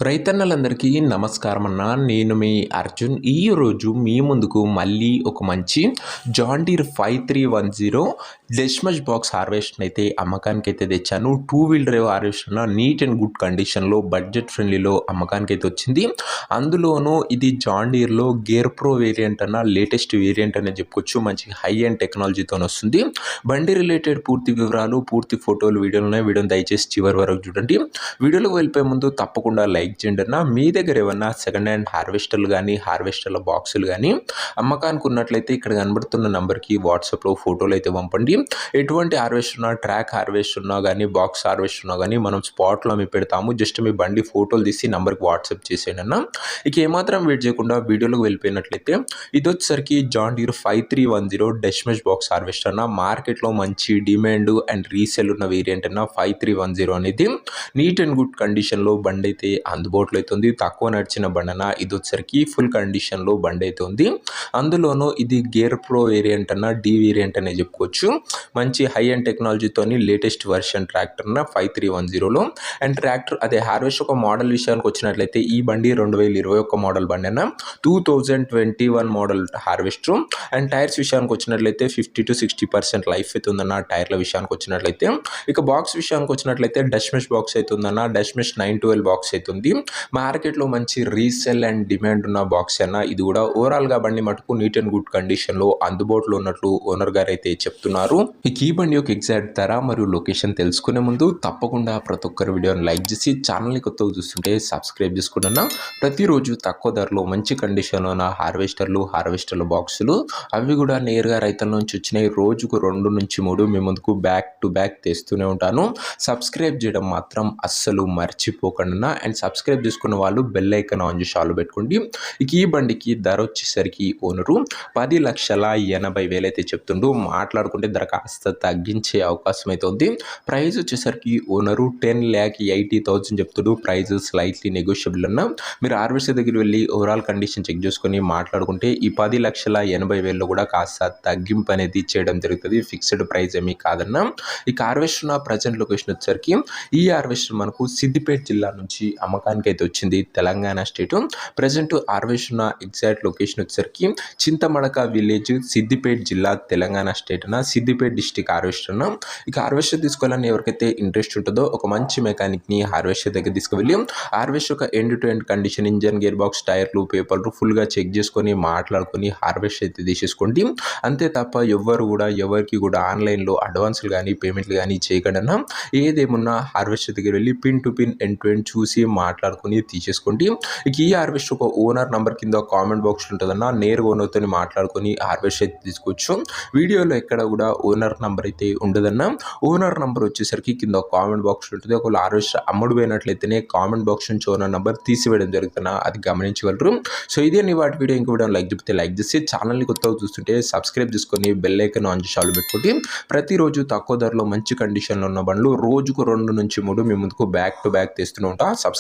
రైతన్నలందరికీ నమస్కారం అన్న. నేను మీ అర్జున్. ఈరోజు మీ ముందుకు మళ్ళీ ఒక మంచి జాన్ డీర్ 5310 డెస్మష్ బాక్స్ హార్వెస్టర్ అయితే అమ్మకానికి అయితే తెచ్చాను. 2 వీల్ డ్రైవ్ హార్వెస్టర్ అన్న, నీట్ అండ్ గుడ్ కండిషన్లో బడ్జెట్ ఫ్రెండ్లీలో అమ్మకానికి అయితే వచ్చింది. అందులోనూ ఇది జాన్ డీర్లో గేర్ ప్రో వేరియంట్ అన్న, లేటెస్ట్ వేరియంట్ అనేది చెప్పుకోవచ్చు. మంచి హై అండ్ టెక్నాలజీతో వస్తుంది. బండి రిలేటెడ్ పూర్తి వివరాలు, పూర్తి ఫోటోలు, వీడియోలు వీడియోని దయచేసి చివరి వరకు చూడండి. వీడియోలోకి వెళ్ళిపోయే ముందు తప్పకుండా లైక్ చేయండి అన్న. మీ దగ్గర ఏమన్నా సెకండ్ హ్యాండ్ హార్వెస్టర్లు కానీ, హార్వెస్టర్ల బాక్సులు కానీ అమ్మకానికి ఉన్నట్లయితే ఇక్కడ కనబడుతున్న నంబర్కి వాట్సాప్లో ఫోటోలు అయితే పంపండి. ఎటువంటి హార్వెస్టర్ ఉన్నా, ట్రాక్ హార్వెస్టర్ ఉన్నా కానీ, బాక్స్ హార్వెస్టర్ ఉన్నా కానీ మనం స్పాట్లో అమ్మి పెడతాము. జస్ట్ మీ బండి ఫోటోలు తీసి నంబర్కి వాట్సాప్ చేసేయండి అన్న. ఇక ఏమాత్రం వెయిట్ చేయకుండా వీడియోలోకి వెళ్ళిపోయినట్లయితే ఇది వచ్చేసరికి జాన్ డీర్ 5310 డెస్మష్ బాక్స్ హార్వెస్టర్ అన్న. మార్కెట్లో మంచి డిమాండ్ అండ్ రీసేల్ ఉన్న వేరియంట్ అన్న 5310 అనేది. నీట్ అండ్ గుడ్ కండిషన్లో బండి అయితే అందుబాటులో అయితే ఉంది. తక్కువ నడిచిన బండన ఇది వచ్చరికి ఫుల్ కండిషన్లో బండి అయితే ఉంది. అందులోనూ ఇది గేర్ ప్రో వేరియంట్ అన్న, డి వేరియంట్ అనే చెప్పుకోవచ్చు. మంచి హై అండ్ టెక్నాలజీతోని లేటెస్ట్ వర్షన్ ట్రాక్టర్ అన్న 5310లో. అండ్ ట్రాక్టర్ అదే హార్వెస్ట్ ఒక మోడల్ విషయానికి వచ్చినట్లయితే ఈ బండి 2021 మోడల్ బండి అన్న, 2021 మోడల్ హార్వెస్టర్. అండ్ టైర్స్ విషయానికి వచ్చినట్లయితే 50 to 60% లైఫ్ అయితే ఉందన్న టైర్ల విషయానికి వచ్చినట్లయితే. ఇక బాక్స్ విషయానికి వచ్చినట్లయితే డెస్మష్ బాక్స్ అయితే ఉందన్న, డెస్మష్ 912 బాక్స్ అయితే ఉంది. మార్కెట్లో మంచి రీసేల్ అండ్ డిమాండ్ ఉన్న బాక్స్ అన్న. ఇది కూడా ఓవరాల్గా బండి మటుకు నీట్ అండ్ గుడ్ కండిషన్లో అందుబాటులో ఉన్నట్లు ఓనర్ గారు అయితే చెప్తున్నారు. ఇక ఈ బండి యొక్క ఎగ్జాక్ట్ ధర మరియు లొకేషన్ తెలుసుకునే ముందు తప్పకుండా ప్రతి ఒక్కరి వీడియోని లైక్ చేసి ఛానల్ని కొత్తగా చూస్తుంటే సబ్స్క్రైబ్ చేసుకున్నా. ప్రతిరోజు తక్కువ ధరలో మంచి కండిషన్లో ఉన్న హార్వెస్టర్ల బాక్సులు అవి కూడా నేరుగా రైతుల నుంచి వచ్చినాయి. రోజుకు 2 నుంచి 3 మీ ముందుకు బ్యాక్ టు బ్యాక్ తెస్తూనే ఉంటాను. సబ్స్క్రైబ్ చేయడం మాత్రం అస్సలు మర్చిపోకుండా. అండ్ సబ్స్క్రైబ్ చేసుకున్న వాళ్ళు బెల్ ఐకాన్ ఆన్ చేసి ఆల్ పెట్టుకోండి. ఇక ఈ బండికి ధర వచ్చేసరికి ఓనరు 10,80,000 అయితే చెప్తుండు. మాట్లాడుకుంటే ధర కాస్త తగ్గించే అవకాశం అయితే ఉంది. ప్రైస్ వచ్చేసరికి ఓనరు 10,80,000 చెప్తుడు. ప్రైస్ స్లైట్లీ నెగోషియబుల్ అన్న. మీరు హార్వెస్టర్ దగ్గర వెళ్ళి ఓవరాల్ కండిషన్ చెక్ చేసుకొని మాట్లాడుకుంటే ఈ 10,80,000లో కూడా కాస్త తగ్గింపు అనేది చేయడం జరుగుతుంది. ఫిక్స్డ్ ప్రైస్ ఏమీ కాదన్న. ఈ హార్వెస్టర్ నా ప్రజెంట్ లొకేషన్ వచ్చేసరికి ఈ హార్వెస్టర్ మనకు సిద్దిపేట జిల్లా నుంచి అమ్మకానికి అయితే వచ్చింది, తెలంగాణ స్టేట్. ప్రజెంట్ హార్వెస్టర్ నా ఎగ్జాక్ట్ లొకేషన్ వచ్చేసరికి చింతమడక విలేజ్, సిద్దిపేట జిల్లా, తెలంగాణ స్టేట్ అన్న. సిద్దిపేట డిస్టిక్ హార్వెస్టర్ అన్న. ఇక హార్వెస్టర్ తీసుకోవాలని ఎవరికైతే ఇంట్రెస్ట్ ఉంటుందో ఒక మంచి మెకానిక్ని హార్వెస్టర్ దగ్గర తీసుకువెళ్ళి హార్వెస్టర్ ఒక end to end condition, engine, gear box, టైర్లు, పేపర్లు ఫుల్గా చెక్ చేసుకొని మాట్లాడుకొని హార్వెస్టర్ అయితే తీసేసుకోండి. అంతే తప్ప ఎవరికి కూడా ఆన్లైన్లో అడ్వాన్స్లు కానీ పేమెంట్లు కానీ చేయకుండా ఏదేమున్నా హార్వెస్టర్ దగ్గర వెళ్ళి pin to pin end to end చూసి మాట్లాడుకొని తీసేసుకోండి. ఇక ఈ హార్వెస్టర్ ఒక ఓనర్ నంబర్ కింద కామెంట్ బాక్స్లో ఉంటుందన్న. నేరుగా ఓనర్తో మాట్లాడుకొని హార్వెస్టర్ అయితే తీసుకోవచ్చు. వీడియోలో ఎక్కడ కూడా ఓనర్ నంబర్ అయితే ఉండదన్న. ఓనర్ నంబర్ వచ్చేసరికి కింద కామెంట్ బాక్స్లో ఉంటుంది. ఒకవేళ హార్వెస్టర్ అమ్ముడు పోయినట్లయితేనే కామెంట్ బాక్స్ నుంచి ఓనర్ నంబర్ తీసివేయడం జరుగుతున్నా, అది గమనించగలరు. సో ఇదే నీ వాటి వీడియో. ఇంక వీడియో లైక్ చెప్తే లైక్ చేసి ఛానల్ని కొత్తగా చూస్తుంటే సబ్స్క్రైబ్ చేసుకొని బెల్ ఐకాన్ ఆన్ చేసి ఆల్ పెట్టుకోండి. ప్రతిరోజు తక్కువ ధరలో మంచి కండిషన్లో ఉన్న బండ్లు రోజుకు 2 నుంచి 3 మీ ముందుకు బ్యాక్ టు బ్యాక్ తెస్తూనే ఉంటా.